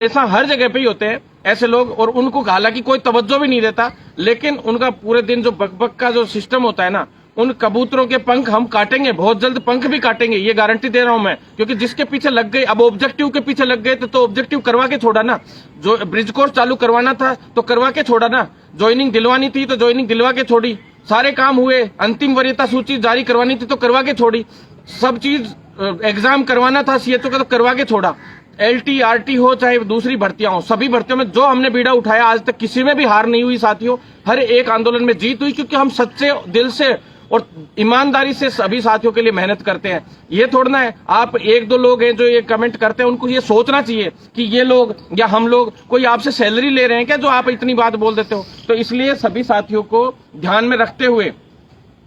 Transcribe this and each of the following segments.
ऐसा हर जगह पे ही होते हैं ऐसे लोग, और उनको हालांकि कोई तवज्जो भी नहीं देता, लेकिन उनका पूरे दिन जो बकबक का जो सिस्टम होता है ना, उन कबूतरों के पंख हम काटेंगे, बहुत जल्द पंख भी काटेंगे, ये गारंटी दे रहा हूं मैं। क्योंकि जिसके पीछे लग गए, अब ऑब्जेक्टिव के पीछे लग गए तो ऑब्जेक्टिव करवा के छोड़ा ना। जो ब्रिज कोर्स चालू करवाना था तो करवा के छोड़ा ना, ज्वाइनिंग दिलवानी थी तो ज्वाइनिंग दिलवा के छोड़ी, सारे काम हुए, अंतिम वरीयता सूची जारी करवानी थी तो करवा के छोड़ी, सब चीज एग्जाम करवाना था सीएचओ का तो करवा के छोड़ा। एलटी आरटी हो चाहे दूसरी भर्तियां हो, सभी भर्तियों में जो हमने बीड़ा उठाया आज तक किसी में भी हार नहीं हुई साथियों, हर एक आंदोलन में जीत हुई, क्योंकि हम सच्चे दिल से और ईमानदारी से सभी साथियों के लिए मेहनत करते हैं। ये थोड़ा ना है आप एक दो लोग हैं जो ये कमेंट करते हैं, उनको ये सोचना चाहिए कि ये लोग या हम लोग कोई आपसे सैलरी ले रहे हैं क्या जो आप इतनी बात बोल देते हो। तो इसलिए सभी साथियों को ध्यान में रखते हुए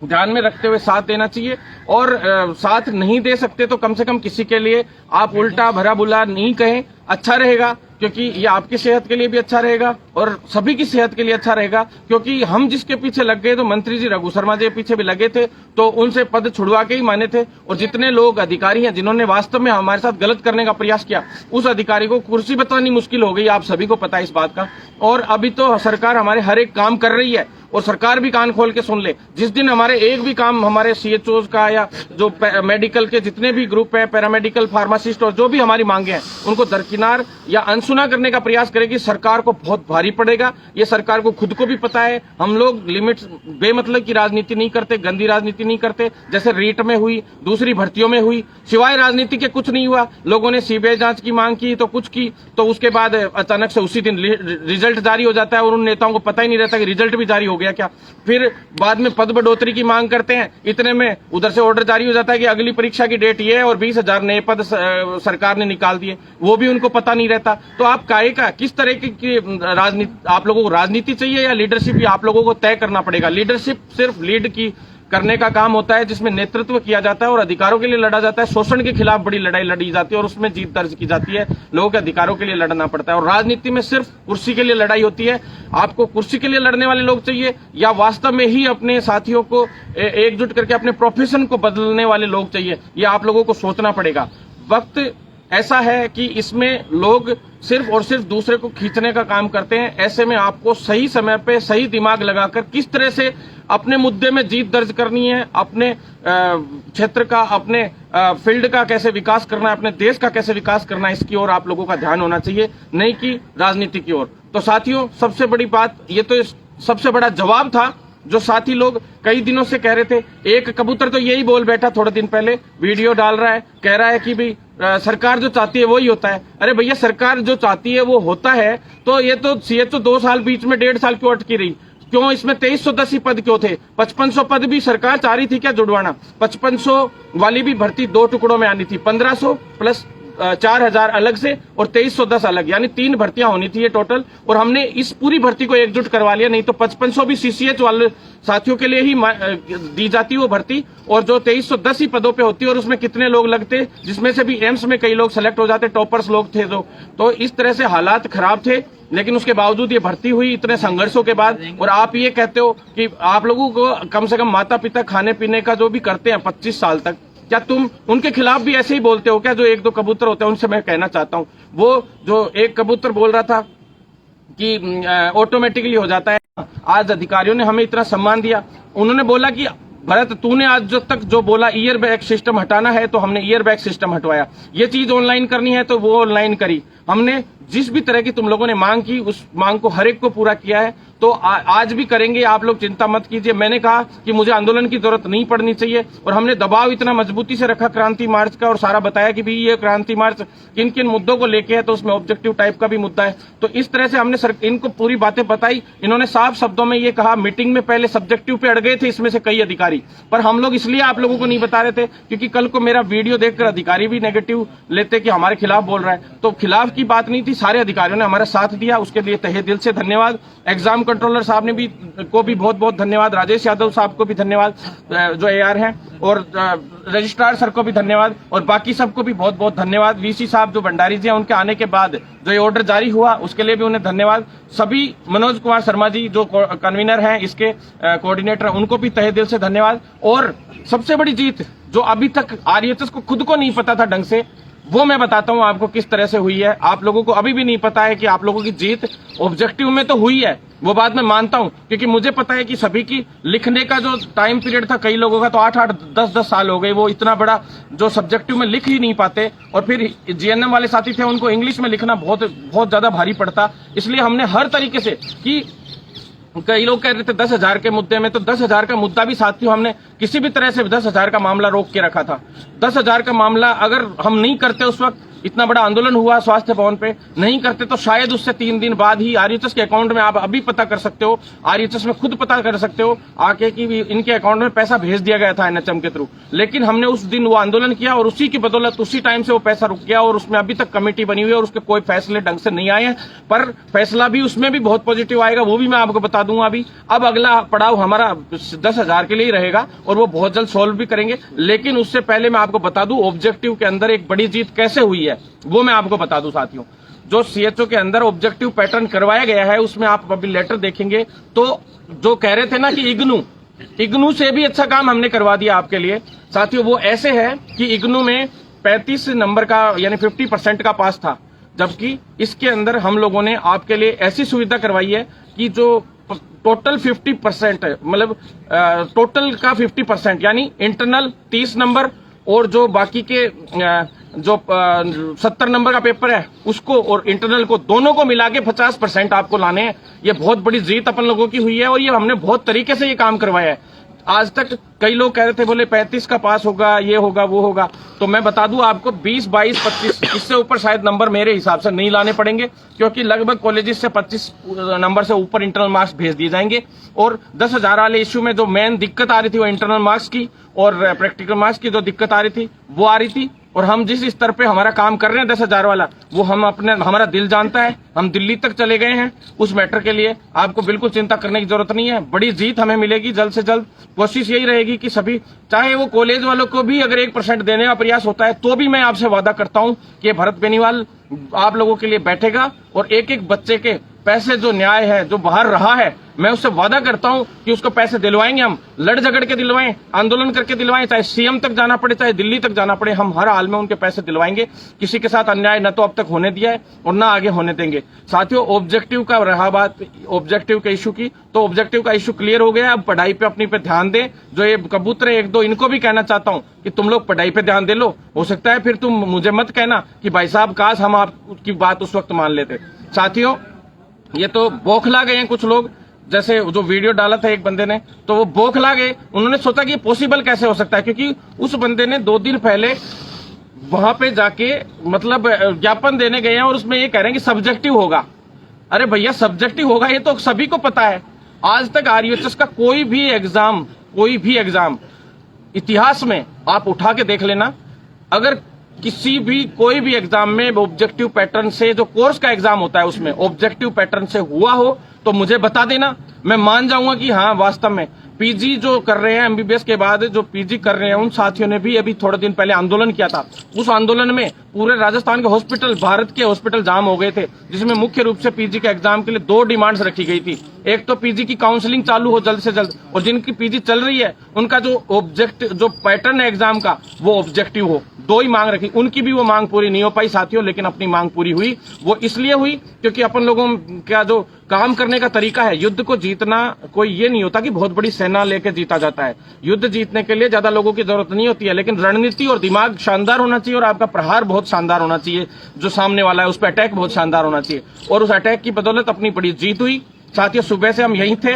साथ देना चाहिए, और साथ नहीं दे सकते तो कम से कम किसी के लिए आप उल्टा भरा बुला नहीं कहें, अच्छा रहेगा, क्योंकि ये आपकी सेहत के लिए भी अच्छा रहेगा और सभी की सेहत के लिए अच्छा रहेगा। क्योंकि हम जिसके पीछे लग गए तो मंत्री जी रघु शर्मा जी पीछे भी लगे थे तो उनसे पद छुड़वा के ही माने थे, और जितने लोग अधिकारी हैं जिन्होंने वास्तव में हमारे साथ गलत करने का प्रयास किया, उस अधिकारी को कुर्सी बतानी मुश्किल हो गई, आप सभी को पता है इस बात का। और अभी तो सरकार हमारे हर एक काम कर रही है, और सरकार भी कान खोल के सुन ले, जिस दिन हमारे एक भी काम हमारे सीएचओज का या जो मेडिकल के जितने भी ग्रुप है, पैरामेडिकल, फार्मासिस्ट और जो भी हमारी मांगे हैं उनको दरकिनार या अनसुना करने का प्रयास करेगी, सरकार को बहुत भारी पड़ेगा। ये सरकार को खुद को भी पता है। हम लोग लिमिट्स बेमतलब की राजनीति नहीं करते, गंदी राजनीति नहीं करते, जैसे रीट में हुई, दूसरी भर्तियों में हुई, सिवाय राजनीति के कुछ नहीं हुआ। लोगों ने सीबीआई जांच की मांग की तो कुछ की, तो उसके बाद अचानक से उसी दिन रिजल्ट जारी हो जाता है और उन नेताओं को पता ही नहीं रहता कि रिजल्ट भी जारी हो गया क्या। फिर बाद में पद बढ़ोतरी की मांग करते हैं, इतने में उधर से ऑर्डर जारी हो जाता है कि अगली परीक्षा की डेट ये है और 20,000 नए पद सरकार ने निकाल दिए, वो भी उनको पता नहीं रहता। तो आप काहे का किस तरह की राजनीति, आप लोगों को राजनीति चाहिए या लीडरशिप, भी आप लोगों को तय करना पड़ेगा। लीडरशिप सिर्फ लीड की करने का काम होता है, जिसमें नेतृत्व किया जाता है और अधिकारों के लिए लड़ा जाता है, शोषण के खिलाफ बड़ी लड़ाई लड़ी जाती है और उसमें जीत दर्ज की जाती है, लोगों के अधिकारों के लिए लड़ना पड़ता है। और राजनीति में सिर्फ कुर्सी के लिए लड़ाई होती है। आपको कुर्सी के लिए लड़ने वाले लोग चाहिए या वास्तव में ही अपने साथियों को एकजुट करके अपने प्रोफेशन को बदलने वाले लोग चाहिए, ये आप लोगों को सोचना पड़ेगा। वक्त ऐसा है कि इसमें लोग सिर्फ और सिर्फ दूसरे को खींचने का काम करते हैं। ऐसे में आपको सही समय पे सही दिमाग लगाकर किस तरह से अपने मुद्दे में जीत दर्ज करनी है, अपने क्षेत्र का, अपने फील्ड का कैसे विकास करना है, अपने देश का कैसे विकास करना है, इसकी ओर आप लोगों का ध्यान होना चाहिए, नहीं कि राजनीति की ओर। तो साथियों, सबसे बड़ी बात ये तो सबसे बड़ा जवाब था जो साथी लोग कई दिनों से कह रहे थे। एक कबूतर तो यही बोल बैठा थोड़े दिन पहले, वीडियो डाल रहा है, कह रहा है कि भाई सरकार जो चाहती है वही होता है। अरे भैया, सरकार जो चाहती है वो होता है, तो ये तो सीएचओ 2 साल बीच में 1.5 साल क्यों अटकी रही? क्यों इसमें 2310 ही पद क्यों थे? 5500 पद भी सरकार चाह रही थी क्या जुड़वाना? 5500 वाली भी भर्ती 2 टुकड़ों में आनी थी, 1500 प्लस 4000 अलग से और 2310 अलग, यानी 3 भर्तियां होनी थी ये टोटल। और हमने इस पूरी भर्ती को एकजुट करवा लिया, नहीं तो 5500 भी सीसीएच वाले साथियों के लिए ही दी जाती वो भर्ती, और जो 2310 ही पदों पे होती, और उसमें कितने लोग लगते, जिसमें से भी एम्स में कई लोग सेलेक्ट हो जाते, टॉपर्स लोग थे तो इस तरह से हालात खराब थे। लेकिन उसके बावजूद ये भर्ती हुई इतने संघर्षों के बाद। और आप ये कहते हो कि आप लोगों को कम से कम माता पिता खाने पीने का जो भी करते हैं 25 साल तक, क्या तुम उनके खिलाफ भी ऐसे ही बोलते हो क्या? जो एक दो कबूतर होते हैं उनसे मैं कहना चाहता हूं, वो जो एक कबूतर बोल रहा था कि ऑटोमेटिकली हो जाता है, आज अधिकारियों ने हमें इतना सम्मान दिया, उन्होंने बोला कि भरत तूने आज तक जो बोला ईयर बैग सिस्टम हटाना है तो हमने ईयर बैग सिस्टम हटवाया, ये चीज ऑनलाइन करनी है तो वो ऑनलाइन करी, हमने जिस भी तरह की तुम लोगों ने मांग की उस मांग को हर एक को पूरा किया है। तो आज भी करेंगे, आप लोग चिंता मत कीजिए। मैंने कहा कि मुझे आंदोलन की जरूरत नहीं पड़नी चाहिए, और हमने दबाव इतना मजबूती से रखा क्रांति मार्च का, और सारा बताया कि भाई ये क्रांति मार्च किन किन मुद्दों को लेके है, तो उसमें ऑब्जेक्टिव टाइप का भी मुद्दा है। तो इस तरह से हमने इनको पूरी बातें बताई। इन्होंने साफ शब्दों में ये कहा, मीटिंग में पहले सब्जेक्टिव पे अड़ गए थे इसमें से कई अधिकारी, पर हम लोग इसलिए आप लोगों को नहीं बता रहे थे क्योंकि कल को मेरा वीडियो देखकर अधिकारी भी नेगेटिव लेते कि हमारे खिलाफ बोल रहा है। तो खिलाफ की बात नहीं थी, सारे अधिकारियों ने हमारा साथ दिया, उसके लिए तहे दिल से धन्यवाद। एग्जाम कंट्रोलर साहब ने भी को भी बहुत बहुत धन्यवाद, राजेश यादव साहब को भी धन्यवाद जो एआर हैं, और रजिस्ट्रार सर को भी धन्यवाद, और बाकी सबको भी बहुत बहुत धन्यवाद। वीसी साहब जो भंडारी जी हैं, उनके आने के बाद जो ये ऑर्डर जारी हुआ उसके लिए भी उन्हें धन्यवाद। सभी मनोज कुमार शर्मा जी जो कन्वीनर हैं, इसके कोऑर्डिनेटर, उनको भी तहे दिल से धन्यवाद। और सबसे बड़ी जीत जो अभी तक आरएचएस को खुद को नहीं पता था ढंग से, वो मैं बताता हूं आपको किस तरह से हुई है। आप लोगों को अभी भी नहीं पता है कि आप लोगों की जीत ऑब्जेक्टिव में तो हुई है, वो बात मैं मानता हूं, क्योंकि मुझे पता है कि सभी की लिखने का जो टाइम पीरियड था, कई लोगों का तो 8-8 10-10 साल हो गए, वो इतना बड़ा जो सब्जेक्टिव में लिख ही नहीं पाते। और फिर जीएनएम वाले साथी थे, उनको इंग्लिश में लिखना बहुत बहुत ज्यादा भारी पड़ता। इसलिए हमने हर तरीके से कि कई लोग कह रहे थे 10,000 के मुद्दे में, तो 10,000 का मुद्दा भी साथियों हमने किसी भी तरह से 10,000 का मामला रोक के रखा था। 10,000 का मामला अगर हम नहीं करते, उस वक्त इतना बड़ा आंदोलन हुआ स्वास्थ्य भवन पे, नहीं करते तो शायद उससे 3 दिन बाद ही आरएचएस के अकाउंट में, आप अभी पता कर सकते हो, आरएचएस में खुद पता कर सकते हो आके कि इनके अकाउंट में पैसा भेज दिया गया था एनएचएम के थ्रू। लेकिन हमने उस दिन वो आंदोलन किया और उसी की बदौलत उसी टाइम से वो पैसा रुक गया और उसमें अभी तक कमेटी बनी हुई है और उसके कोई फैसले ढंग से नहीं आए हैं। पर फैसला भी उसमें भी बहुत पॉजिटिव आएगा, वो भी मैं आपको बता दूंगा अभी। अब अगला पड़ाव हमारा 10,000 के लिए ही रहेगा और वो बहुत जल्द सॉल्व भी करेंगे। लेकिन उससे पहले मैं आपको बता दूं ऑब्जेक्टिव के अंदर एक बड़ी जीत कैसे हुई है, वो मैं आपको बता दूं साथियों। जो सीएचओ के अंदर ऑब्जेक्टिव पैटर्न करवाया गया है, उसमें आप अभी लेटर देखेंगे तो जो कह रहे थे ना कि इग्नू से भी अच्छा काम हमने करवा दिया आपके लिए साथियों। वो ऐसे है कि इग्नू में 35 नंबर का यानी 50% का पास था, जबकि इसके अंदर हम लोगों ने आपके लिए ऐसी सुविधा करवाई है कि जो टोटल 50% है, मतलब टोटल का 50% यानी इंटरनल 30 नंबर और जो बाकी के जो 70 नंबर का पेपर है उसको और इंटरनल को, दोनों को मिला के 50% आपको लाने हैं। ये बहुत बड़ी जीत अपन लोगों की हुई है और ये हमने बहुत तरीके से ये काम करवाया है। आज तक कई लोग कह रहे थे, बोले 35 का पास होगा, ये होगा वो होगा, तो मैं बता दूं आपको 20, 22, 25 इससे ऊपर शायद नंबर मेरे हिसाब से नहीं लाने पड़ेंगे, क्योंकि लगभग कॉलेजेस से 25 नंबर से ऊपर इंटरनल मार्क्स भेज दिए जाएंगे। और 10,000 वाले इश्यू में जो मेन दिक्कत आ रही थी वो इंटरनल मार्क्स की और प्रैक्टिकल मार्क्स की जो दिक्कत आ रही थी वो आ रही थी। और हम जिस स्तर पे हमारा काम कर रहे हैं 10,000 वाला, वो हम हमारा दिल जानता है। हम दिल्ली तक चले गए हैं उस मैटर के लिए, आपको बिल्कुल चिंता करने की जरूरत नहीं है। बड़ी जीत हमें मिलेगी जल्द से जल्द। कोशिश यही रहेगी कि सभी, चाहे वो कॉलेज वालों को भी अगर 1% देने का प्रयास होता है तो भी मैं आपसे वादा करता हूं कि भरत बेनीवाल आप लोगों के लिए बैठेगा और एक एक बच्चे के पैसे जो न्याय है, जो बाहर रहा है, मैं उससे वादा करता हूं कि उसको पैसे दिलवाएंगे। हम लड़ झगड़ के दिलवाएं, आंदोलन करके दिलवाएं, चाहे सीएम तक जाना पड़े, चाहे दिल्ली तक जाना पड़े, हम हर हाल में उनके पैसे दिलवाएंगे। किसी के साथ अन्याय न तो अब तक होने दिया है और न आगे होने देंगे। साथियों, ऑब्जेक्टिव का रहा बात ऑब्जेक्टिव के इशू की, तो ऑब्जेक्टिव का इशू क्लियर हो गया। अब पढ़ाई पे अपनी पे ध्यान दें। जो ये कबूतर है 1-2, इनको भी कहना चाहता हूं कि तुम लोग पढ़ाई पे ध्यान दे लो। हो सकता है फिर तुम मुझे मत कहना कि भाई साहब काश हम आपकी बात उस वक्त मान लेते। साथियों, ये तो बौखला गए हैं कुछ लोग, जैसे जो वीडियो डाला था एक बंदे ने, तो वो बौखला गए। उन्होंने सोचा कि ये पॉसिबल कैसे हो सकता है, क्योंकि उस बंदे ने 2 दिन पहले वहां पे जाके मतलब ज्ञापन देने गए हैं और उसमें ये कह रहे हैं कि सब्जेक्टिव होगा। अरे भैया, सब्जेक्टिव होगा ये तो सभी को पता है। आज तक आरयूएचएस का कोई भी एग्जाम इतिहास में आप उठा के देख लेना, अगर किसी भी कोई भी एग्जाम में ऑब्जेक्टिव पैटर्न से, जो कोर्स का एग्जाम होता है उसमें ऑब्जेक्टिव पैटर्न से हुआ हो तो मुझे बता देना, मैं मान जाऊंगा कि हाँ वास्तव में। पीजी जो कर रहे हैं, एमबीबीएस के बाद जो पीजी कर रहे हैं, उन साथियों ने भी अभी थोड़े दिन पहले आंदोलन किया था। उस आंदोलन में पूरे राजस्थान के हॉस्पिटल, भारत के हॉस्पिटल जाम हो गए थे, जिसमें मुख्य रूप से पीजी के एग्जाम के लिए 2 डिमांड्स रखी गई थी। एक तो पीजी की काउंसलिंग चालू हो जल्द से जल्द, और जिनकी पीजी चल रही है उनका जो पैटर्न है एग्जाम का वो ऑब्जेक्टिव हो। 2 ही मांग रखी, उनकी भी वो मांग पूरी नहीं हो पाई साथियों, लेकिन अपनी मांग पूरी हुई। वो इसलिए हुई क्योंकि अपन लोगों का जो काम करने का तरीका है, युद्ध को जीतना कोई ये नहीं होता कि बहुत बड़ी सेना लेके जीता जाता है। युद्ध जीतने के लिए ज्यादा लोगों की जरूरत नहीं होती है, लेकिन रणनीति और दिमाग शानदार होना चाहिए और आपका प्रहार बहुत शानदार होना चाहिए। जो सामने वाला है उस पर अटैक बहुत शानदार होना चाहिए, और उस अटैक की बदौलत अपनी बड़ी जीत हुई। साथियों, सुबह से हम यहीं थे।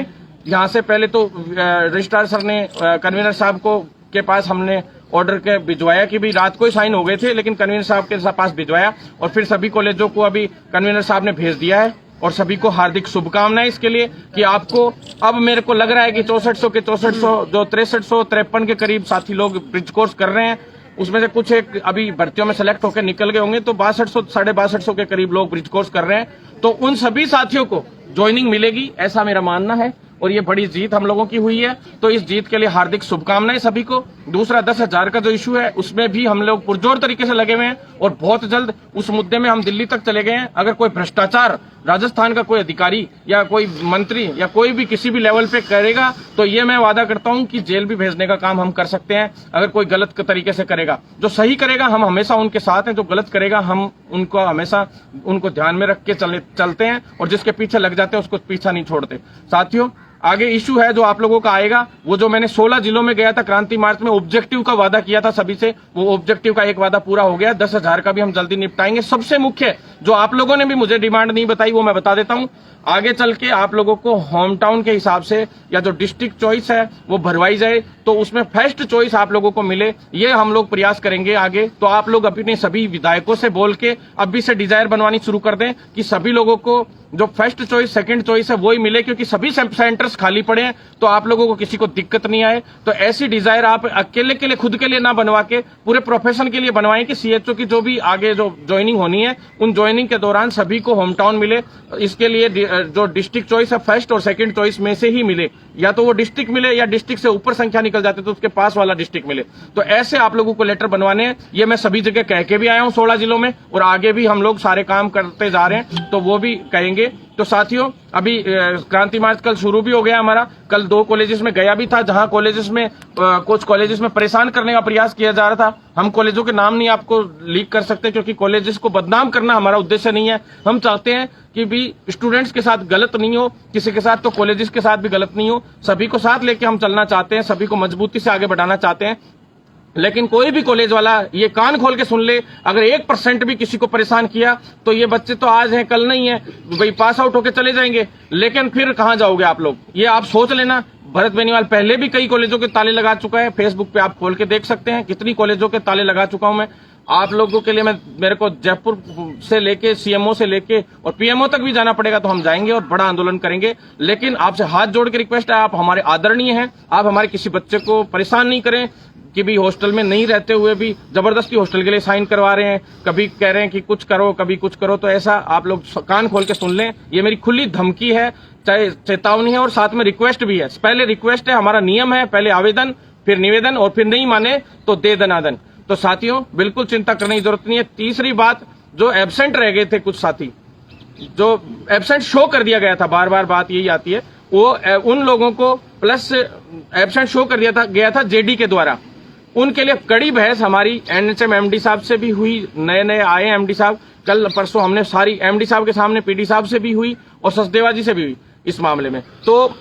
यहाँ से पहले तो रजिस्ट्रार सर ने कन्वीनर साहब को के पास हमने ऑर्डर के भिजवाया कि भी रात को ही साइन हो गए थे, लेकिन कन्वीनर साहब के पास भिजवाया और फिर सभी कॉलेजों को अभी कन्वीनर साहब ने भेज दिया है। और सभी को हार्दिक शुभकामनाएं इसके लिए कि आपको अब मेरे को लग रहा है कि 6400 के 6400 जो 6353 के करीब साथी लोग ब्रिज कोर्स कर रहे हैं, उसमें से कुछ एक अभी भर्तियों में सेलेक्ट होकर निकल गए होंगे, तो 6200 6250 के करीब लोग ब्रिज कोर्स कर रहे हैं। तो उन सभी साथियों को ज्वाइनिंग मिलेगी, ऐसा मेरा मानना है, और ये बड़ी जीत हम लोगों की हुई है। तो इस जीत के लिए हार्दिक शुभकामनाएं सभी को। दूसरा 10,000 का जो इशू है उसमें भी हम लोग पुरजोर तरीके से लगे हुए हैं और बहुत जल्द उस मुद्दे में हम दिल्ली तक चले गए हैं। अगर कोई भ्रष्टाचार राजस्थान का कोई अधिकारी या कोई मंत्री या कोई भी किसी भी लेवल पे करेगा तो ये मैं वादा करता हूं कि जेल भी भेजने का काम हम कर सकते हैं, अगर कोई गलत तरीके से करेगा। जो सही करेगा हम हमेशा उनके साथ हैं, जो गलत करेगा हम उनको हमेशा उनको ध्यान में रख के चलते हैं, और जिसके पीछे लग जाते हैं उसको पीछा नहीं छोड़ते। साथियों, आगे इशू है जो आप लोगों का आएगा, वो जो मैंने 16 जिलों में गया था क्रांति मार्च में, ऑब्जेक्टिव का वादा किया था सभी से, वो ऑब्जेक्टिव का एक वादा पूरा हो गया। 10,000 का भी हम जल्दी निपटाएंगे। सबसे मुख्य जो आप लोगों ने भी मुझे डिमांड नहीं बताई वो मैं बता देता हूं, आगे चल के आप लोगों को होम टाउन के हिसाब से या जो डिस्ट्रिक्ट चॉइस है वो भरवाई जाए, तो उसमें फर्स्ट चॉइस आप लोगों को मिले, ये हम लोग प्रयास करेंगे आगे। तो आप लोग अपने सभी विधायकों से बोल के अभी से डिजायर बनवानी शुरू कर दें कि सभी लोगों को जो फर्स्ट चॉइस सेकंड चॉइस है वही मिले, क्योंकि सभी सेंटर्स खाली पड़े हैं, तो आप लोगों को किसी को दिक्कत नहीं आए। तो ऐसी डिजायर आप अकेले के लिए खुद के लिए ना बनवा के पूरे प्रोफेशन के लिए बनवाएं कि सीएचओ की जो भी आगे जो ज्वाइनिंग होनी है उन ज्वाइनिंग के दौरान सभी को होम टाउन मिले। इसके लिए जो डिस्ट्रिक्ट चॉइस है फर्स्ट और सेकंड चॉइस में से ही मिले, या तो वो डिस्ट्रिक्ट मिले या डिस्ट्रिक्ट से ऊपर संख्या निकल जाते तो उसके पास वाला डिस्ट्रिक्ट मिले। तो ऐसे आप लोगों को लेटर बनवाने हैं, ये मैं सभी जगह कह के भी आया हूं 16 जिलों में, और आगे भी हम लोग सारे काम करते जा रहे हैं तो वो भी कहेंगे। तो साथियों, अभी क्रांति मार्च कल शुरू भी हो गया हमारा। कल 2 कॉलेजेस में गया भी था, जहां कॉलेजेस में कुछ कॉलेजेस में परेशान करने का प्रयास किया जा रहा था। हम कॉलेजों के नाम नहीं आपको लीक कर सकते, क्योंकि कॉलेजेस को बदनाम करना हमारा उद्देश्य नहीं है। हम चाहते हैं कि भी स्टूडेंट्स के साथ गलत नहीं हो, किसी के साथ तो कॉलेजेस के साथ भी गलत नहीं हो, सभी को साथ लेके हम चलना चाहते हैं, सभी को मजबूती से आगे बढ़ाना चाहते हैं। लेकिन कोई भी कॉलेज वाला ये कान खोल के सुन ले, अगर 1% भी किसी को परेशान किया तो ये बच्चे तो आज हैं कल नहीं है, भाई पास आउट होके चले जाएंगे, लेकिन फिर कहां जाओगे आप लोग, ये आप सोच लेना। भरत बेनीवाल पहले भी कई कॉलेजों के ताले लगा चुका है, फेसबुक पे आप खोल के देख सकते हैं कितनी कॉलेजों के ताले लगा चुका हूं मैं। आप लोगों के लिए मेरे को जयपुर से लेके सीएमओ से लेके और पीएमओ तक भी जाना पड़ेगा तो हम जाएंगे और बड़ा आंदोलन करेंगे। लेकिन आपसे हाथ जोड़ के रिक्वेस्ट है, आप हमारे आदरणीय हैं, आप हमारे किसी बच्चे को परेशान नहीं करें कि भी हॉस्टल में नहीं रहते हुए भी जबरदस्ती हॉस्टल के लिए साइन करवा रहे हैं, कभी कह रहे हैं कि कुछ करो कभी कुछ करो। तो ऐसा आप लोग कान खोल के सुन लें, ये मेरी खुली धमकी है, चाहे चेतावनी है और साथ में रिक्वेस्ट भी है। पहले रिक्वेस्ट है, हमारा नियम है, पहले आवेदन फिर निवेदन और फिर नहीं माने तो दे दनादन। तो साथियों, बिल्कुल चिंता करने की जरूरत नहीं है। तीसरी बात, जो एब्सेंट रह गए थे कुछ साथी, जो एब्सेंट शो कर दिया गया था, बार बार बात यही आती है, वो उन लोगों को प्लस एब्सेंट शो कर दिया गया था जेडी के द्वारा, उनके लिए कड़ी बहस हमारी एनएचएम एमडी साहब से भी हुई, नए नए आए एमडी साहब, कल परसों हमने सारी एमडी साहब के सामने पीडी साहब से भी हुई और सचदेवा जी से भी हुई इस मामले में। तो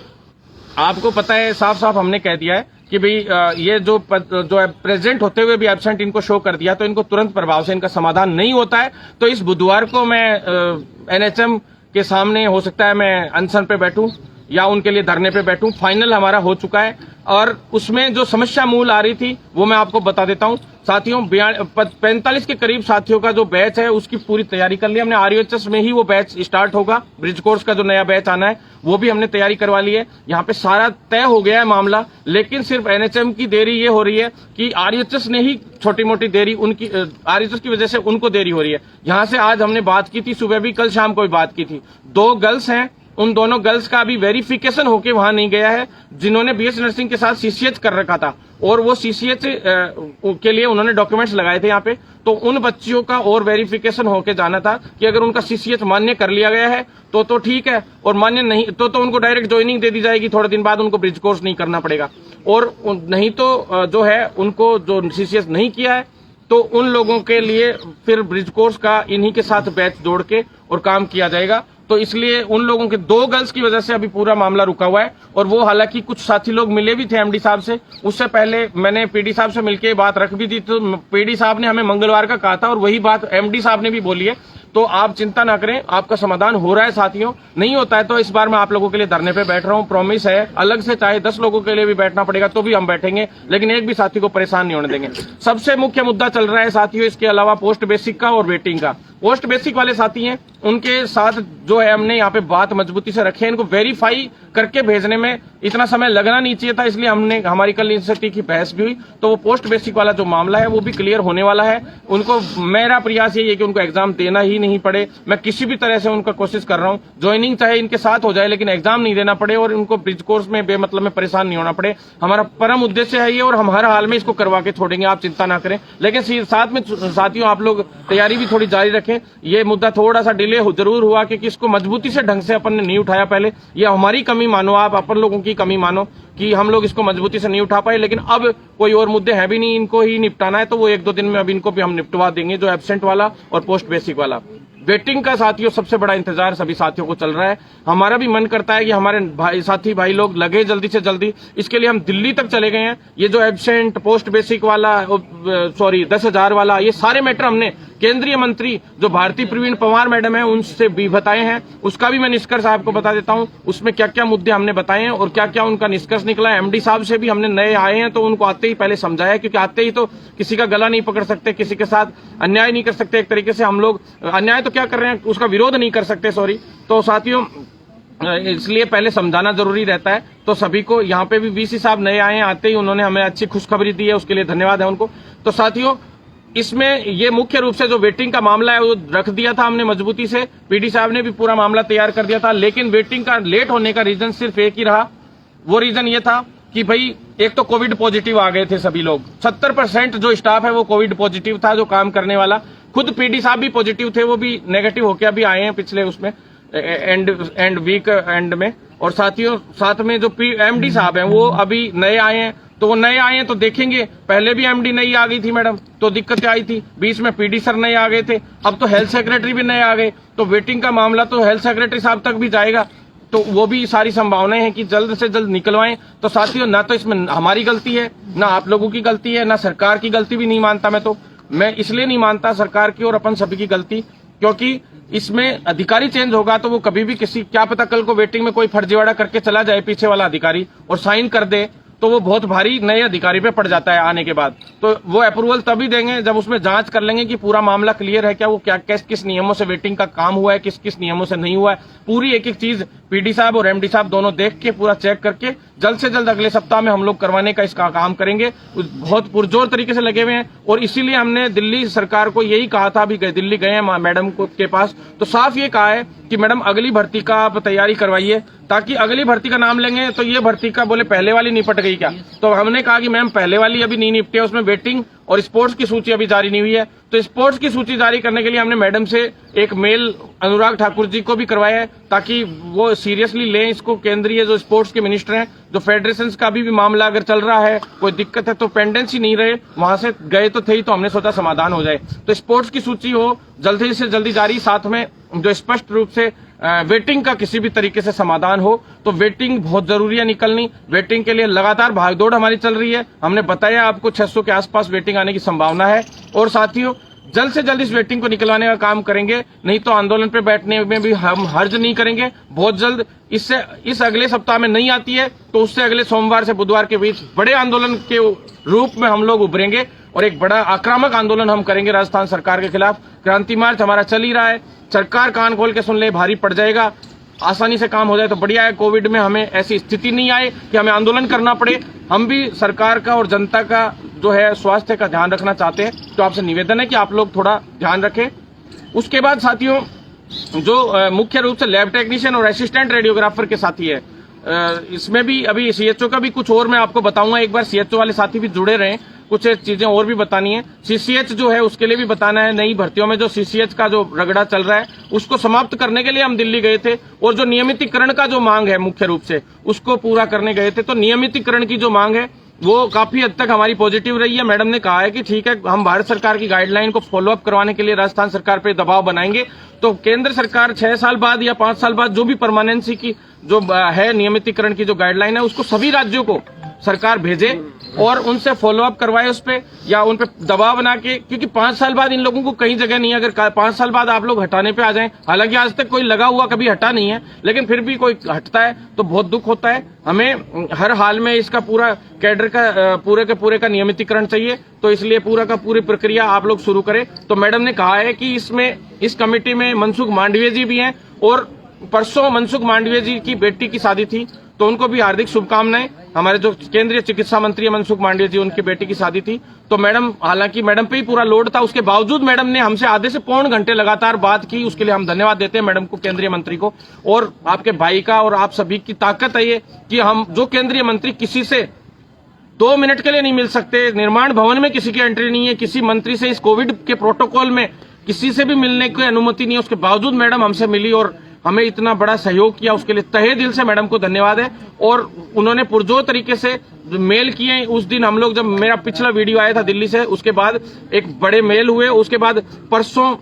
आपको पता है, साफ साफ हमने कह दिया है कि भाई ये जो प्रेसिडेंट होते हुए भी एब्सेंट इनको शो कर दिया तो इनको तुरंत प्रभाव से इनका समाधान नहीं होता है। तो इस बुधवार को मैं एनएचएम के सामने हो सकता है मैं अनशन पे बैठूं या उनके लिए धरने पे बैठूं। फाइनल हमारा हो चुका है और उसमें जो समस्या मूल आ रही थी वो मैं आपको बता देता हूं। साथियों, 45 के करीब साथियों का जो बैच है उसकी पूरी तैयारी कर ली हमने। आरयूएचएस में ही वो बैच स्टार्ट होगा, ब्रिज कोर्स का जो नया बैच आना है वो भी हमने तैयारी करवा ली है। यहाँ पे सारा तय हो गया है मामला, लेकिन सिर्फ एनएचएम की देरी ये हो रही है कि आरयूएचएस ने ही छोटी मोटी देरी, उनकी आरयूएचएस की वजह से उनको देरी हो रही है। यहाँ से आज हमने बात की थी, सुबह भी, कल शाम को भी बात की थी। 2 गर्ल्स हैं, उन दोनों गर्ल्स का अभी वेरिफिकेशन होके वहां नहीं गया है, जिन्होंने बीएससी नर्सिंग के साथ सीसीएच कर रखा था और वो सीसीएच के लिए उन्होंने डॉक्यूमेंट्स लगाए थे यहाँ पे। तो उन बच्चियों का और वेरिफिकेशन होके जाना था कि अगर उनका सीसीएच मान्य कर लिया गया है तो ठीक है, और मान्य नहीं तो उनको डायरेक्ट ज्वाइनिंग दे दी जाएगी, थोड़े दिन बाद उनको ब्रिज कोर्स नहीं करना पड़ेगा। और नहीं तो जो है उनको जो सीसीएच नहीं किया है तो उन लोगों के लिए फिर ब्रिज कोर्स का इन्हीं के साथ बैच जोड़ के और काम किया जाएगा। तो इसलिए उन लोगों के 2 गर्ल्स की वजह से अभी पूरा मामला रुका हुआ है। और वो हालांकि कुछ साथी लोग मिले भी थे एमडी साहब से, उससे पहले मैंने पीडी साहब से मिलकर बात रख भी दी, तो पीडी साहब ने हमें मंगलवार का कहा था और वही बात एमडी साहब ने भी बोली है। तो आप चिंता ना करें, आपका समाधान हो रहा है साथियों। नहीं होता है तो इस बार मैं आप लोगों के लिए धरने पे बैठ रहा हूं, प्रॉमिस है। अलग से चाहे 10 लोगों के लिए भी बैठना पड़ेगा तो भी हम बैठेंगे, लेकिन एक भी साथी को परेशान नहीं होने देंगे। सबसे मुख्य मुद्दा चल रहा है साथियों इसके अलावा पोस्ट बेसिक का और वेटिंग का। पोस्ट बेसिक वाले साथी हैं, उनके साथ जो है हमने यहाँ पे बात मजबूती से रखी है। इनको वेरीफाई करके भेजने में इतना समय लगना नहीं चाहिए था, इसलिए हमने हमारी कल इनसे की बहस भी हुई। तो वो पोस्ट बेसिक वाला जो मामला है वो भी क्लियर होने वाला है। उनको मेरा प्रयास यही है कि उनको एग्जाम देना ही नहीं पड़े। मैं किसी भी तरह से उनका कोशिश कर रहा हूँ, ज्वाइनिंग चाहे इनके साथ हो जाए लेकिन एग्जाम नहीं देना पड़े और इनको ब्रिज कोर्स में बेमतलब में परेशान नहीं होना पड़े। हमारा परम उद्देश्य है ये और हम हर हाल में इसको करवा के छोड़ेंगे, आप चिंता ना करें। लेकिन साथ में साथियों आप लोग तैयारी भी थोड़ी जारी रखें। रखें। ये मुद्दा थोड़ा सा डिले जरूर हुआ क्योंकि इसको मजबूती से ढंग से अपन ने नहीं उठाया पहले। ये हमारी कमी मानो, आप अपन लोगों की कमी मानो कि हम लोग इसको मजबूती से नहीं उठा पाए। लेकिन अब कोई और मुद्दे हैं भी नहीं, इनको ही निपटाना है, तो वो 1-2 दिन में अब इनको भी हम निपटवा देंगे, जो एब्सेंट वाला और पोस्ट बेसिक वाला। वेटिंग का साथियों सबसे बड़ा इंतजार सभी साथियों को चल रहा है। हमारा भी मन करता है कि हमारे भाई लोग लगे जल्दी से जल्दी। इसके लिए हम दिल्ली तक चले गए हैं। ये जो एब्सेंट पोस्ट बेसिक वाला 10,000 वाला, ये सारे मैटर हमने केंद्रीय मंत्री जो भारती प्रवीण पंवार मैडम है उनसे भी बताए हैं। उसका भी मैं निष्कर्ष आपको बता देता हूं, उसमें क्या क्या मुद्दे हमने बताए हैं और क्या क्या उनका निष्कर्ष निकला है। एमडी साहब से भी हमने नए आए हैं तो उनको आते ही पहले समझाया, क्योंकि आते ही तो किसी का गला नहीं पकड़ सकते, किसी के साथ अन्याय नहीं कर सकते। एक तरीके से हम लोग अन्याय तो क्या कर रहे हैं, उसका विरोध नहीं कर सकते, सॉरी। तो साथियों इसलिए पहले समझाना जरूरी रहता है। तो सभी को यहाँ पे भी वीसी साहब नए आए हैं, आते ही उन्होंने हमें अच्छी खुशखबरी दी है, उसके लिए धन्यवाद है उनको। तो साथियों इसमें ये मुख्य रूप से जो वेटिंग का मामला है वो रख दिया था हमने मजबूती से। पीडी साहब ने भी पूरा मामला तैयार कर दिया था, लेकिन वेटिंग का लेट होने का रीजन सिर्फ एक ही रहा। वो रीजन ये था कि भाई एक तो कोविड पॉजिटिव आ गए थे सभी लोग। 70% जो स्टाफ है वो कोविड पॉजिटिव था, जो काम करने वाला। खुद पीडी साहब भी पॉजिटिव थे, वो भी नेगेटिव होकर अभी आए हैं पिछले उसमें एंड वीक एंड में। और साथियों साथ में जो एमडी साहब हैं वो अभी नए आए हैं, तो वो नए आए हैं तो देखेंगे। पहले भी एमडी नई आ गई थी मैडम, तो दिक्कतें आई थी। बीच में पीडी सर नए आ गए थे, अब तो हेल्थ सेक्रेटरी भी नए आ गए, तो वेटिंग का मामला तो हेल्थ सेक्रेटरी साहब तक भी जाएगा। तो वो भी सारी संभावनाएं हैं कि जल्द से जल्द निकलवाएं। तो साथियों ना तो इसमें हमारी गलती है, ना आप लोगों की गलती है, ना सरकार की गलती भी नहीं मानता मैं इसलिए नहीं मानता सरकार की और अपन सभी की गलती, क्योंकि इसमें अधिकारी चेंज होगा तो वो कभी भी किसी, क्या पता कल को वेटिंग में कोई फर्जीवाड़ा करके चला जाए पीछे वाला अधिकारी और साइन कर दे, तो वो बहुत भारी नए अधिकारी पे पड़ जाता है आने के बाद। तो वो अप्रूवल तभी देंगे जब उसमें जांच कर लेंगे कि पूरा मामला क्लियर है क्या, वो क्या किस नियमों से वेटिंग का काम हुआ है, किस किस नियमों से नहीं हुआ है। पूरी एक एक चीज पीडी साहब और एमडी साहब दोनों देख के पूरा चेक करके जल्द से जल्द अगले सप्ताह में हम लोग करवाने का इसका काम करेंगे। बहुत पुरजोर तरीके से लगे हुए हैं और इसीलिए हमने दिल्ली सरकार को यही कहा था, अभी दिल्ली गए हैं मैडम के पास, तो साफ ये कहा है कि मैडम अगली भर्ती का आप तैयारी करवाइए, ताकि अगली भर्ती का नाम लेंगे तो ये भर्ती का बोले पहले वाली निपट गई क्या। तो हमने कहा कि मैम पहले वाली अभी नहीं निपटी है, उसमें वेटिंग और स्पोर्ट्स की सूची अभी जारी नहीं हुई है। तो स्पोर्ट्स की सूची जारी करने के लिए हमने मैडम से एक मेल अनुराग ठाकुर जी को भी करवाया है, ताकि वो सीरियसली लें इसको। केंद्रीय जो स्पोर्ट्स के मिनिस्टर हैं, जो फेडरेशन का भी मामला अगर चल रहा है, कोई दिक्कत है तो पेंडेंसी नहीं रहे, वहां से गए तो थे ही, तो हमने सोचा समाधान हो जाए। तो स्पोर्ट्स की सूची हो जल्दी से जल्दी जारी, साथ में जो स्पष्ट रूप से वेटिंग का किसी भी तरीके से समाधान हो। तो वेटिंग बहुत जरूरी है निकलनी, वेटिंग के लिए लगातार भागदौड़ हमारी चल रही है। हमने बताया आपको 600 के आसपास वेटिंग आने की संभावना है। और साथियों जल्द से जल्द इस वेटिंग को निकलवाने का काम करेंगे, नहीं तो आंदोलन पे बैठने में भी हम हर्ज नहीं करेंगे। बहुत जल्द इस अगले सप्ताह में नहीं आती है तो उससे अगले सोमवार से बुधवार के बीच बड़े आंदोलन के रूप में हम लोग उभरेंगे और एक बड़ा आक्रामक आंदोलन हम करेंगे राजस्थान सरकार के खिलाफ। क्रांति मार्च हमारा चल ही रहा है, सरकार कान खोल के सुन ले, भारी पड़ जाएगा। आसानी से काम हो जाए तो बढ़िया है। कोविड में हमें ऐसी स्थिति नहीं आए कि हमें आंदोलन करना पड़े। हम भी सरकार का और जनता का जो है स्वास्थ्य का ध्यान रखना चाहते हैं, तो आपसे निवेदन है कि आप लोग थोड़ा ध्यान रखें। उसके बाद साथियों जो मुख्य रूप से लैब टेक्नीशियन और असिस्टेंट रेडियोग्राफर के साथी है, इसमें भी अभी सीएचओ का भी कुछ और मैं आपको बताऊंगा। एक बार सीएचओ वाले साथी भी जुड़े रहे, कुछ चीजें और भी बतानी है। सीसीएच जो है उसके लिए भी बताना है। नई भर्तियों में जो सीसीएच का जो रगड़ा चल रहा है उसको समाप्त करने के लिए हम दिल्ली गए थे, और जो नियमितीकरण का जो मांग है मुख्य रूप से उसको पूरा करने गए थे। तो नियमितीकरण की जो मांग है वो काफी हद तक हमारी पॉजिटिव रही है। मैडम ने कहा है कि ठीक है, हम भारत सरकार की गाइडलाइन को फॉलोअप करवाने के लिए राजस्थान सरकार पे दबाव बनाएंगे। तो केंद्र सरकार 6 साल बाद या 5 साल बाद जो भी परमानेंसी की जो है नियमितीकरण की जो गाइडलाइन है उसको सभी राज्यों को सरकार भेजे और उनसे फॉलोअप करवाए उस पे, या उन पे दबाव बना के, क्योंकि 5 साल बाद इन लोगों को कहीं जगह नहीं है। अगर 5 साल बाद आप लोग हटाने पे आ जाएं, हालांकि आज तक कोई लगा हुआ कभी हटा नहीं है, लेकिन फिर भी कोई हटता है तो बहुत दुख होता है। हमें हर हाल में इसका पूरा कैडर का पूरे के पूरे का नियमितीकरण चाहिए। तो इसलिए पूरा का पूरी प्रक्रिया आप लोग शुरू करें। तो मैडम ने कहा है कि इस कमेटी में मनसुख मांडविया जी भी हैं, और परसों मनसुख मांडविया जी की बेटी की शादी थी तो उनको भी हार्दिक शुभकामनाएं। हमारे जो केंद्रीय चिकित्सा मंत्री मनसुख मांडविया जी, उनकी बेटी की शादी थी। तो मैडम, हालांकि मैडम पे ही पूरा लोड था, उसके बावजूद मैडम ने हमसे आधे से पौन घंटे लगातार बात की। उसके लिए हम धन्यवाद देते हैं मैडम को, केंद्रीय मंत्री को, और आपके भाई का और आप सभी की ताकत है ये कि हम जो केंद्रीय मंत्री किसी से 2 मिनट के लिए नहीं मिल सकते, निर्माण भवन में किसी की एंट्री नहीं है, किसी मंत्री से इस कोविड के प्रोटोकॉल में किसी से भी मिलने की अनुमति नहीं है, उसके बावजूद मैडम हमसे मिली और हमें इतना बड़ा सहयोग किया, उसके लिए तहे दिल से मैडम को धन्यवाद है। और उन्होंने पुरजोर तरीके से मेल किए। उस दिन हम लोग, जब मेरा पिछला वीडियो आया था दिल्ली से, उसके बाद एक बड़े मेल हुए, उसके बाद परसों,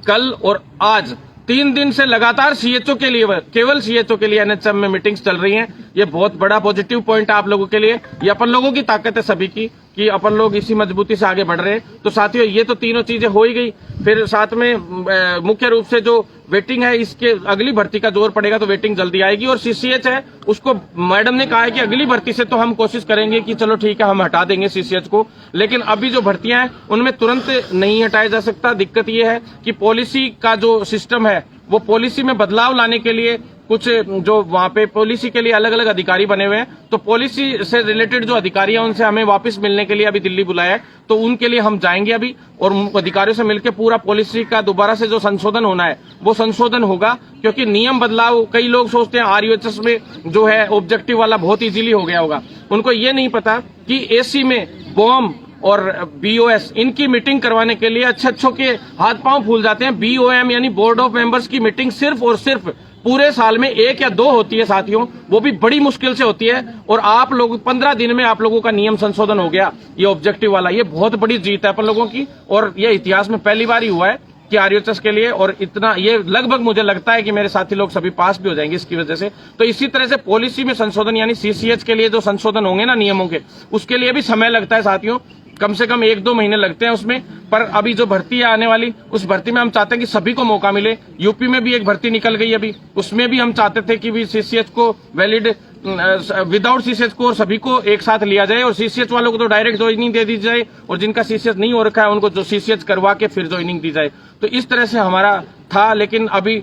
कल और आज 3 दिन से लगातार सीएचओ के लिए, केवल सीएचओ के लिए एनएचएम में मीटिंग्स चल रही हैं। ये बहुत बड़ा पॉजिटिव पॉइंट है आप लोगों के लिए। ये अपन लोगों की ताकत है सभी की कि अपन लोग इसी मजबूती से आगे बढ़ रहे हैं। तो साथियों, ये तो तीनों चीजें हो ही गई। फिर साथ में मुख्य रूप से जो वेटिंग है, इसके अगली भर्ती का जोर पड़ेगा तो वेटिंग जल्दी आएगी। और सीसीएच है, उसको मैडम ने कहा है कि अगली भर्ती से तो हम कोशिश करेंगे कि चलो ठीक है, हम हटा देंगे सीसीएच को, लेकिन अभी जो भर्तियां हैं उनमें तुरंत नहीं हटाया जा सकता। दिक्कत ये है कि पॉलिसी का जो सिस्टम है, वो पॉलिसी में बदलाव लाने के लिए कुछ जो वहां पे पॉलिसी के लिए अलग अलग अधिकारी बने हुए हैं, तो पॉलिसी से रिलेटेड जो अधिकारी हैं उनसे हमें वापस मिलने के लिए अभी दिल्ली बुलाया है। तो उनके लिए हम जाएंगे अभी और अधिकारियों से मिलकर पूरा पॉलिसी का दोबारा से जो संशोधन होना है वो संशोधन होगा। क्योंकि नियम बदलाव, कई लोग सोचते हैं आरयूएचएस में जो है ऑब्जेक्टिव वाला बहुत इजीली हो गया होगा, उनको ये नहीं पता कि एसी में बॉम्ब और बीओएस, इनकी मीटिंग करवाने के लिए अच्छे के हाथ पांव फूल जाते हैं। बीओएम यानी बोर्ड ऑफ मेंबर्स की मीटिंग सिर्फ और सिर्फ पूरे साल में 1 या 2 होती है साथियों, वो भी बड़ी मुश्किल से होती है। और आप लोग 15 दिन में आप लोगों का नियम संशोधन हो गया, ये ऑब्जेक्टिव वाला, ये बहुत बड़ी जीत है अपन लोगों की। और ये इतिहास में पहली बार ही हुआ है कि आरयूएचएस के लिए, और इतना ये लगभग मुझे लगता है कि मेरे साथी लोग सभी पास भी हो जाएंगे इसकी वजह से। तो इसी तरह से पॉलिसी में संशोधन यानी सीसीएच के लिए जो संशोधन होंगे ना नियमों के, उसके लिए भी समय लगता है साथियों, कम से कम 1-2 महीने लगते हैं उसमें। पर अभी जो भर्ती है आने वाली, उस भर्ती में हम चाहते हैं कि सभी को मौका मिले। यूपी में भी एक भर्ती निकल गई अभी, उसमें भी हम चाहते थे कि भी सीसीएच को वैलिड, विदाउट सीसीएच को और सभी को एक साथ लिया जाए, और सीसीएच वालों को तो डायरेक्ट ज्वाइनिंग दे दी जाए, और जिनका सीसीएच नहीं हो रखा है उनको जो सीसीएच करवा के फिर ज्वाइनिंग दी जाए। तो इस तरह से हमारा था, लेकिन अभी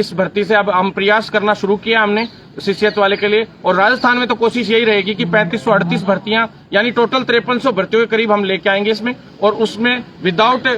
इस भर्ती से अब हम प्रयास करना शुरू किया हमने सीसीएच वाले के लिए। और राजस्थान में तो कोशिश यही रहेगी कि 3538 भर्तियां यानी टोटल 5300 भर्तियों के करीब हम लेके आएंगे इसमें, और उसमें विदाउट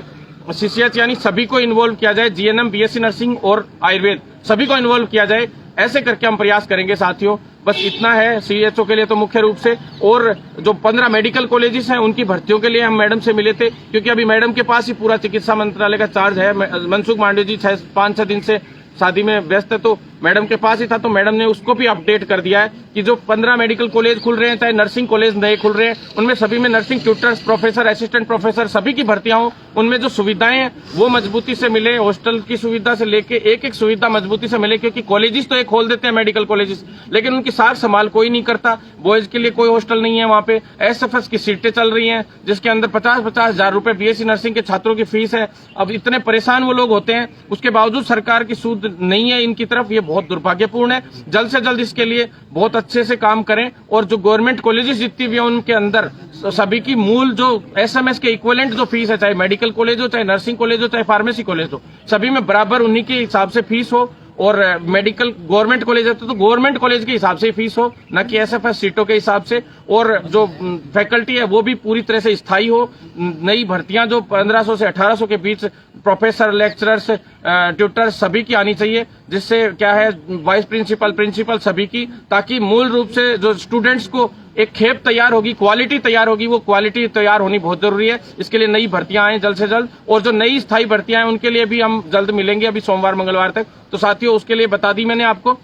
सीसीएच यानी सभी को इन्वॉल्व किया जाए, जीएनएम, बीएससी नर्सिंग और आयुर्वेद सभी को इन्वॉल्व किया जाए। ऐसे करके हम प्रयास करेंगे साथियों। बस इतना है सीएचओ के लिए तो मुख्य रूप से। और जो 15 मेडिकल कॉलेजेस हैं उनकी भर्तियों के लिए हम मैडम से मिले थे, क्योंकि अभी मैडम के पास ही पूरा चिकित्सा मंत्रालय का चार्ज है। मनसुख मांडविया जी 5-6 दिन से शादी में व्यस्त है, तो मैडम के पास ही था, तो मैडम ने उसको भी अपडेट कर दिया है कि जो 15 मेडिकल कॉलेज खुल रहे हैं, चाहे नर्सिंग कॉलेज नए खुल रहे हैं, उनमें सभी में nursing tutors, professor, assistant professor सभी की भर्तियां हो, उनमें जो सुविधाएं हैं वो मजबूती से मिले, हॉस्टल की सुविधा से लेके एक एक सुविधा मजबूती से मिले। क्योंकि कॉलेजेस तो एक खोल देते हैं मेडिकल कॉलेजेस, लेकिन उनकी साख संभाल कोई नहीं करता। बॉयज के लिए कोई हॉस्टल नहीं है वहां पे, एसएफएस की सीटें चल रही हैं जिसके अंदर 50-50 हजार रुपए बीएससी नर्सिंग के छात्रों की फीस है। अब इतने परेशान वो लोग होते हैं, उसके बावजूद सरकार की सूद नहीं है इनकी तरफ, ये बहुत दुर्भाग्यपूर्ण है। जल्द से जल्द इसके लिए बहुत अच्छे से काम करें, और जो गवर्नमेंट कॉलेजेस जितनी भी हैं उनके अंदर सभी की मूल जो एसएमएस के इक्विवेलेंट जो फीस है, चाहे मेडिकल कॉलेज हो, चाहे नर्सिंग कॉलेज हो, चाहे फार्मेसी कॉलेज हो, सभी में बराबर उन्हीं के हिसाब से फीस हो। और मेडिकल गवर्नमेंट कॉलेज है तो गवर्नमेंट कॉलेज के हिसाब से ही फीस हो, न कि एसएफएस सीटों के हिसाब से। और जो फैकल्टी है वो भी पूरी तरह से स्थायी हो। नई भर्तियां जो 1500 से 1800 के बीच प्रोफेसर, लेक्चरर्स, ट्यूटर्स सभी की आनी चाहिए, जिससे क्या है वाइस प्रिंसिपल, प्रिंसिपल सभी की, ताकि मूल रूप से जो स्टूडेंट्स को एक खेप तैयार होगी, क्वालिटी तैयार होगी, वो क्वालिटी तैयार होनी बहुत जरूरी है। इसके लिए नई भर्तियां आए जल्द से जल्द, और जो नई स्थायी भर्तियां हैं उनके लिए भी हम जल्द मिलेंगे अभी सोमवार मंगलवार तक। तो साथियों उसके लिए बता दी मैंने आपको।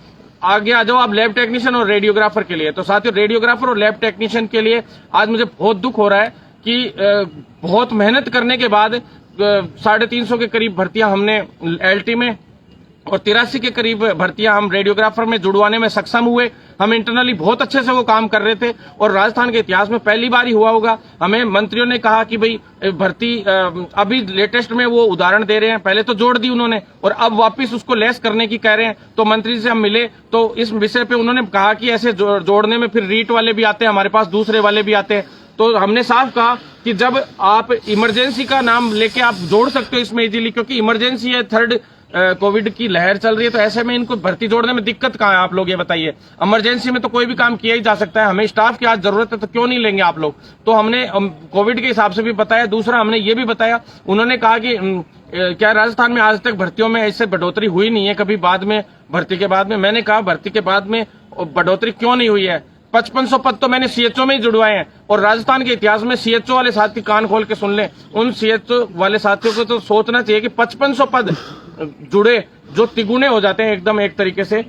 आगे आ जाओ आप लैब टेक्नीशियन और रेडियोग्राफर के लिए। तो साथियों रेडियोग्राफर और लैब टेक्नीशियन के लिए आज मुझे बहुत दुख हो रहा है कि बहुत मेहनत करने के बाद 350 के करीब भर्तियां हमने एलटी में और 83 के करीब भर्तियां हम रेडियोग्राफर में जुड़वाने में सक्षम हुए। हम इंटरनली बहुत अच्छे से वो काम कर रहे थे, और राजस्थान के इतिहास में पहली बार ही हुआ होगा। हमें मंत्रियों ने कहा कि भाई भर्ती, अभी लेटेस्ट में वो उदाहरण दे रहे हैं, पहले तो जोड़ दी उन्होंने और अब वापस उसको लेस करने की कह रहे हैं। तो मंत्री से हम मिले तो इस विषय पे उन्होंने कहा कि ऐसे जोड़ने में फिर रीट वाले भी आते हैं हमारे पास, दूसरे वाले भी आते हैं। तो हमने साफ कहा कि जब आप इमरजेंसी का नाम लेके आप जोड़ सकते हो इसमें इजीली, क्योंकि इमरजेंसी है, थर्ड कोविड की लहर चल रही है, तो ऐसे में इनको भर्ती जोड़ने में दिक्कत कहाँ है? आप लोग ये बताइए। इमरजेंसी में तो कोई भी काम किया ही जा सकता है, हमें स्टाफ की आज जरूरत है तो क्यों नहीं लेंगे आप लोग? तो हमने कोविड के हिसाब से भी बताया। दूसरा हमने ये भी बताया, उन्होंने कहा कि क्या राजस्थान में आज तक भर्तियों में ऐसे बढ़ोतरी हुई नहीं है कभी बाद में, भर्ती के बाद में। मैंने कहा भर्ती के बाद में बढ़ोतरी क्यों नहीं हुई है? 5500 पद तो मैंने सीएचओ में ही जुड़वाए हैं। और राजस्थान के इतिहास में सीएचओ वाले साथी कान खोल के सुन लें, उन सीएचओ वाले साथियों को तो सोचना चाहिए कि 5500 पद जुड़े जो तिगुने हो जाते हैं एकदम एक तरीके से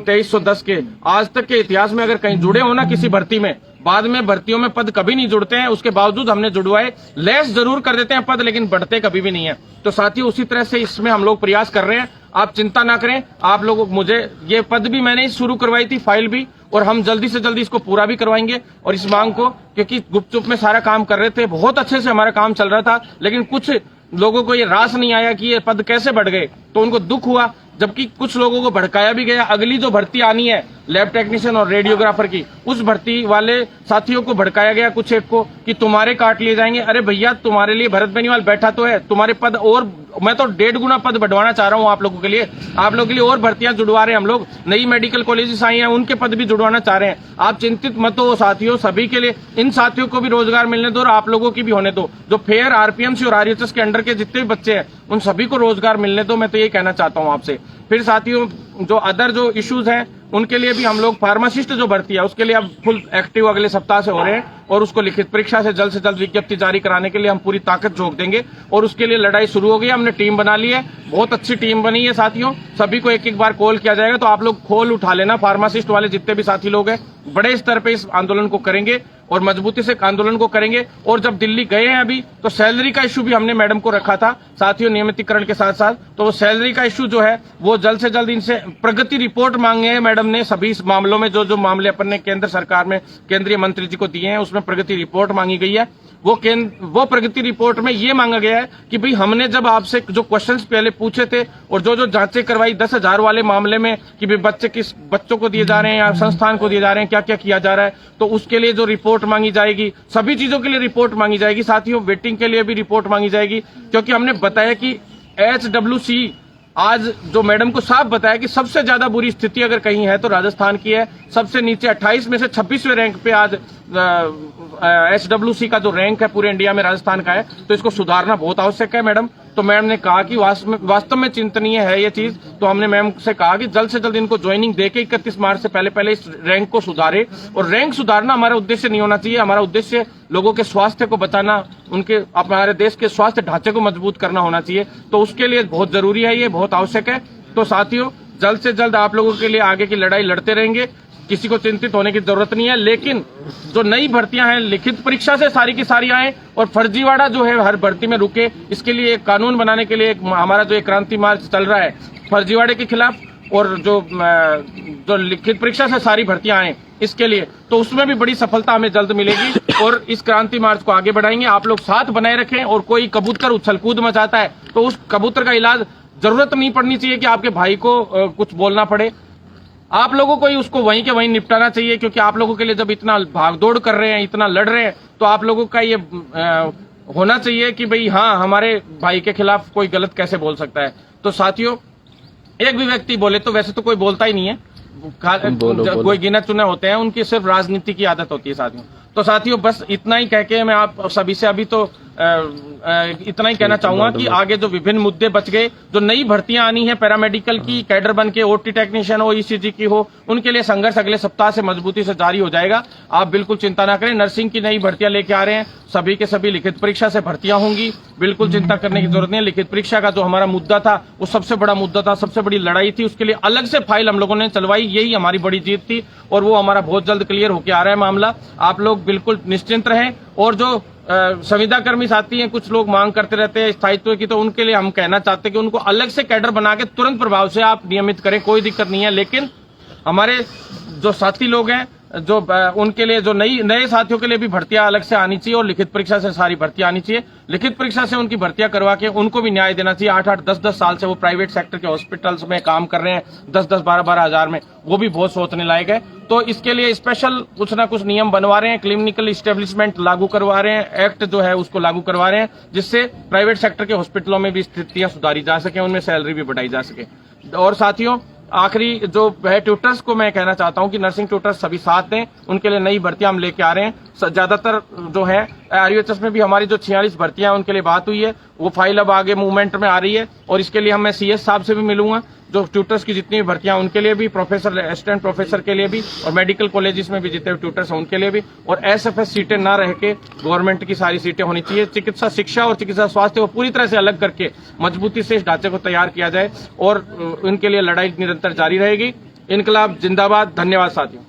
2310 के आज तक के इतिहास में अगर कहीं जुड़े हो ना किसी भर्ती में, बाद में भर्तियों में पद कभी नहीं जुड़ते हैं। उसके बावजूद हमने जुड़वाए, लेस जरूर कर देते हैं पद, लेकिन बढ़ते कभी भी नहीं है। तो साथियों उसी तरह से इसमें हम लोग प्रयास कर रहे हैं, आप चिंता ना करें। आप लोग मुझे ये पद भी मैंने ही शुरू करवाई थी, फाइल भी, और हम जल्दी से जल्दी इसको पूरा भी करवाएंगे। और इस मांग को, क्योंकि गुपचुप में सारा काम कर रहे थे, बहुत अच्छे से हमारा काम चल रहा था, लेकिन कुछ लोगों को ये रास नहीं आया कि ये पद कैसे बढ़ गए, तो उनको दुख हुआ। जबकि कुछ लोगों को भड़काया भी गया। अगली जो भर्ती आनी है लैब टेक्नीशियन और रेडियोग्राफर की, उस भर्ती वाले साथियों को भड़काया गया कुछ एक को कि तुम्हारे काट लिए जाएंगे। अरे भैया, तुम्हारे लिए भरत बेनीवाल बैठा तो है, तुम्हारे पद और मैं तो 1.5 गुना पद बढ़वाना चाह रहा हूं आप लोगों के लिए। आप लोगों के लिए और भर्तियां जुड़वा रहे हैं हम लोग, नई मेडिकल कॉलेजेस आई हैं, उनके पद भी जुड़वाना चाह रहे हैं। आप चिंतित मत हो साथियों, सभी के लिए, इन साथियों को भी रोजगार मिलने दो और आप लोगों की भी होने दो। जो फेयर, आरपीएमसी और आरएचएस के अंडर के जितने भी बच्चे हैं उन सभी को रोजगार मिलने दो। मैं तो ये कहना चाहता हूं आपसे। फिर साथियों, जो अदर जो इश्यूज हैं उनके लिए भी हम लोग, फार्मासिस्ट जो भर्ती है उसके लिए अब फुल एक्टिव अगले सप्ताह से हो रहे हैं, और उसको लिखित परीक्षा से जल्द विज्ञप्ति जारी कराने के लिए हम पूरी ताकत झोंक देंगे। और उसके लिए लड़ाई शुरू हो गई, हमने टीम बना ली है, बहुत अच्छी टीम बनी है साथियों। सभी को एक एक बार कॉल किया जाएगा, तो आप लोग खोल उठा लेना। फार्मासिस्ट वाले जितने भी साथी लोग हैं बड़े स्तर पे इस आंदोलन को करेंगे और मजबूती से आंदोलन को करेंगे। और जब दिल्ली गए हैं अभी, तो सैलरी का इश्यू भी हमने मैडम को रखा था साथियों, नियमितीकरण के साथ साथ। तो वो सैलरी का इश्यू जो है वो जल्द से जल्द इनसे प्रगति रिपोर्ट मांगे हैं मैडम ने। सभी इस मामलों में जो मामले अपन ने केंद्र सरकार में केंद्रीय मंत्री जी को दिए हैं, उसमें प्रगति रिपोर्ट मांगी गई है। वो प्रगति रिपोर्ट में ये मांगा गया है कि भाई हमने जब आपसे जो क्वेश्चंस पहले पूछे थे और जो जांचें करवाई 10,000 वाले मामले में कि भाई बच्चे किस बच्चों को दिए जा रहे हैं या संस्थान को दिए जा रहे हैं, क्या क्या किया जा रहा है, तो उसके लिए जो रिपोर्ट मांगी जाएगी, सभी चीजों के लिए रिपोर्ट मांगी जाएगी साथियों। वेटिंग के लिए भी रिपोर्ट मांगी जाएगी, क्योंकि हमने बताया कि HWC आज जो मैडम को साफ बताया कि सबसे ज्यादा बुरी स्थिति अगर कहीं है तो राजस्थान की है। सबसे नीचे 28 में से 26वें रैंक पे आज HWC का जो रैंक है पूरे इंडिया में राजस्थान का है। तो इसको सुधारना बहुत आवश्यक है मैडम। तो मैडम ने कहा कि वास्तव में चिंतनीय है ये चीज। तो हमने मैम से कहा कि जल्द से जल्द इनको ज्वाइनिंग देके 31 मार्च से पहले इस रैंक को सुधारे। और रैंक सुधारना हमारा उद्देश्य नहीं होना चाहिए, हमारा उद्देश्य लोगों के स्वास्थ्य को बचाना, उनके हमारे देश के स्वास्थ्य ढांचे को मजबूत करना होना चाहिए। तो उसके लिए बहुत जरूरी है, ये बहुत आवश्यक है। तो साथियों, जल्द से जल्द आप लोगों के लिए आगे की लड़ाई लड़ते रहेंगे, किसी को चिंतित होने की जरूरत नहीं है। लेकिन जो नई भर्तियां हैं लिखित परीक्षा से सारी की सारी आए और फर्जीवाड़ा जो है हर भर्ती में रुके, इसके लिए एक कानून बनाने के लिए हमारा जो एक क्रांति मार्च चल रहा है फर्जीवाड़े के खिलाफ, और जो लिखित परीक्षा से सारी भर्तियां आए इसके लिए, तो उसमें भी बड़ी सफलता हमें जल्द मिलेगी। और इस क्रांति मार्च को आगे बढ़ाएंगे। आप लोग साथ बनाए रखें। और कोई कबूतर उछल कूद मचाता है तो उस कबूतर का इलाज, जरूरत नहीं पड़नी चाहिए कि आपके भाई को कुछ बोलना पड़े। आप लोगों को ही उसको वहीं के वहीं निपटाना चाहिए, क्योंकि आप लोगों के लिए जब इतना भागदौड़ कर रहे हैं, इतना लड़ रहे हैं, तो आप लोगों का ये होना चाहिए कि भाई हाँ, हमारे भाई के खिलाफ कोई गलत कैसे बोल सकता है। तो साथियों, एक भी व्यक्ति बोले तो वैसे तो कोई बोलता ही नहीं है, कोई गिने चुने होते हैं, उनकी सिर्फ राजनीति की आदत होती है साथियों। तो साथियों, बस इतना ही कह के मैं आप सभी से अभी तो इतना ही कहना चाहूंगा कि आगे जो विभिन्न मुद्दे बच गए, जो नई भर्तियां आनी है पैरामेडिकल की, कैडर बन के ओटी टेक्नीशियन हो, ईसीजी की हो, उनके लिए संघर्ष अगले सप्ताह से मजबूती से जारी हो जाएगा। आप बिल्कुल चिंता ना करें। नर्सिंग की नई भर्तियां लेके आ रहे हैं, सभी के सभी लिखित परीक्षा से भर्तियां होंगी, बिल्कुल चिंता करने की जरूरत नहीं है। लिखित परीक्षा का जो हमारा मुद्दा था वो सबसे बड़ा मुद्दा था, सबसे बड़ी लड़ाई थी, उसके लिए अलग से फाइल हम लोगों ने चलवाई, यही हमारी बड़ी जीत थी। और वो हमारा बहुत जल्द क्लियर होकर आ रहा है मामला। आप लोग बिल्कुल निश्चिंत रहें। और जो संविदा कर्मी साथी हैं, कुछ लोग मांग करते रहते हैं स्थायित्व की, तो उनके लिए हम कहना चाहते हैं कि उनको अलग से कैडर बना के तुरंत प्रभाव से आप नियमित करें, कोई दिक्कत नहीं है। लेकिन हमारे जो साथी लोग हैं, जो उनके लिए जो नए साथियों के लिए भी भर्तियां अलग से आनी चाहिए और लिखित परीक्षा से सारी भर्तियां आनी चाहिए। लिखित परीक्षा से उनकी भर्तियां करवा के उनको भी न्याय देना चाहिए। 8-8, 10-10 साल से वो प्राइवेट सेक्टर के हॉस्पिटल्स में काम कर रहे हैं, 10-10, 12-12 हजार में, वो भी बहुत सोचने लायक है। तो इसके लिए स्पेशल कुछ ना कुछ नियम बनवा रहे हैं, क्लिनिकल इस्टेब्लिशमेंट लागू करवा रहे हैं, एक्ट जो है उसको लागू करवा रहे हैं, जिससे प्राइवेट सेक्टर के हॉस्पिटलों में भी स्थितियां सुधारी जा सके, उनमें सैलरी भी बढ़ाई जा सके। और साथियों, आखिरी जो है ट्यूटर्स को मैं कहना चाहता हूं कि नर्सिंग ट्यूटर्स सभी साथ दें, उनके लिए नई भर्तियां हम लेके आ रहे हैं। ज्यादातर जो है RUHS में भी हमारी जो 46 भर्तियां उनके लिए बात हुई है, वो फाइल अब आगे मूवमेंट में आ रही है और इसके लिए मैं CS साहब से भी मिलूंगा, जो ट्यूटर्स की जितनी भी भर्तियां उनके लिए भी, प्रोफेसर असिस्टेंट प्रोफेसर के लिए भी और मेडिकल कॉलेजेस में भी जितने भी ट्यूटर्स हैं उनके लिए भी, और SFS सीटें ना रह के गवर्नमेंट की सारी सीटें होनी चाहिए। चिकित्सा शिक्षा और चिकित्सा स्वास्थ्य को पूरी तरह से अलग करके मजबूती से इस ढांचे को तैयार किया जाए और इनके लिए लड़ाई निरंतर जारी रहेगी। इनकलाब जिंदाबाद। धन्यवाद साथियों।